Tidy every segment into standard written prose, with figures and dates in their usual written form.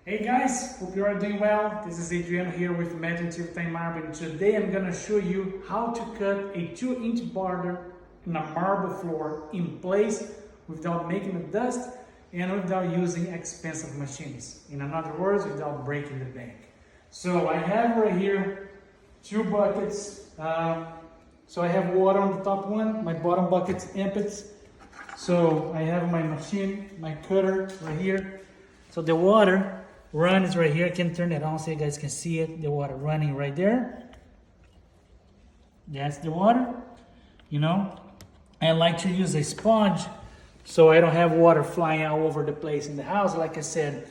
Hey guys, hope you are doing well. This is Adriano here with Imaginative Tile and Marble, and today I'm gonna show you how to cut a 2-inch border in a marble floor in place without making a dust and without using expensive machines. In other words, without breaking the bank. So I have right here 2 buckets. So I have water on the top one, my bottom bucket's empty. So I have my machine, my cutter right here. So the water runs right here. I can turn it on so you guys can see it. The water running right there. That's the water. You know, I like to use a sponge so I don't have water flying all over the place in the house. Like I said,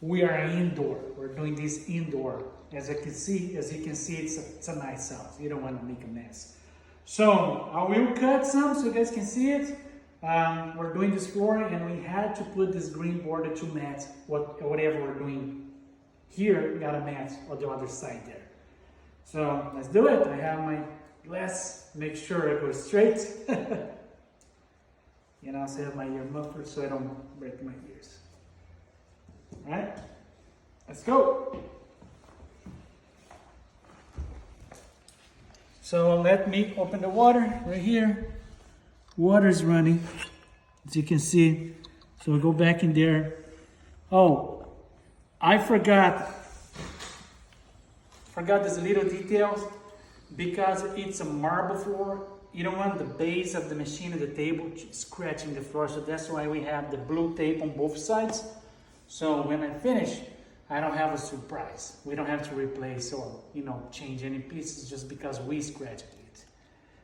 we are indoor. We're doing this indoor. As you can see, it's a nice house. You don't want to make a mess. So I will cut some so you guys can see it. We're doing this floor and we had to put this green border to match whatever we're doing here. We got a match on the other side there. So let's do it. I have my glass, make sure it goes straight. And I also have my ear muffler so I don't break my ears. Alright, let's go. So let me open the water right here. Water is running, as you can see. So we'll go back in there. Oh, I forgot this little details. Because it's a marble floor, you don't want the base of the machine or the table scratching the floor. So that's why we have the blue tape on both sides. So when I finish, I don't have a surprise. We don't have to replace or change any pieces just because we scratched it.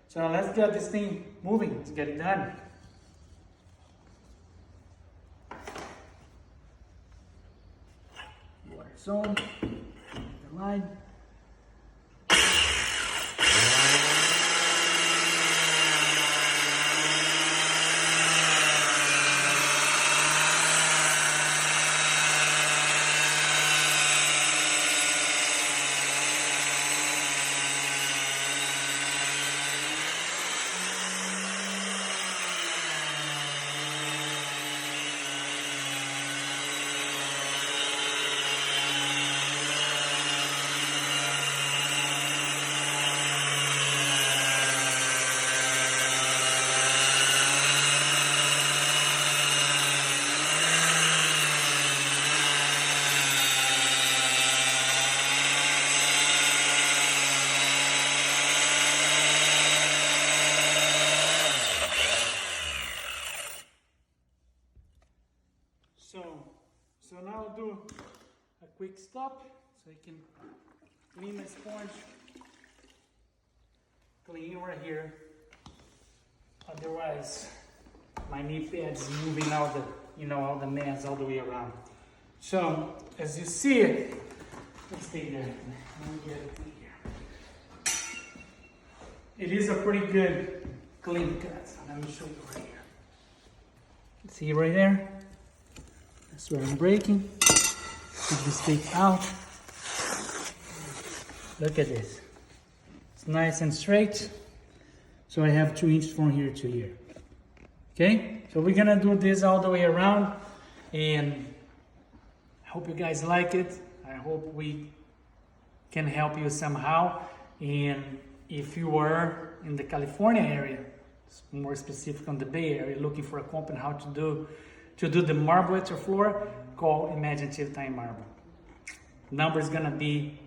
So let's get this thing moving. Let's get it done. Water's on. The line. So now I'll do a quick stop so I can clean my sponge, clean right here. Otherwise, my knee pad's moving all the mess all the way around. So as you see it, let's stay there. Let me get it in here. It is a pretty good clean cut. So let me show you right here. See right there? That's where I'm breaking. Take this tape out. Look at this. It's nice and straight. So I have 2 inches from here to here. Okay? So we're gonna do this all the way around. And I hope you guys like it. I hope we can help you somehow. And if you are in the California area, more specific on the Bay Area, looking for a company how to do the marble at your floor, call Imaginative Tile and Marble. Number is gonna be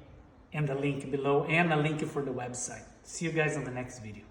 in the link below and a link for the website. See you guys on the next video.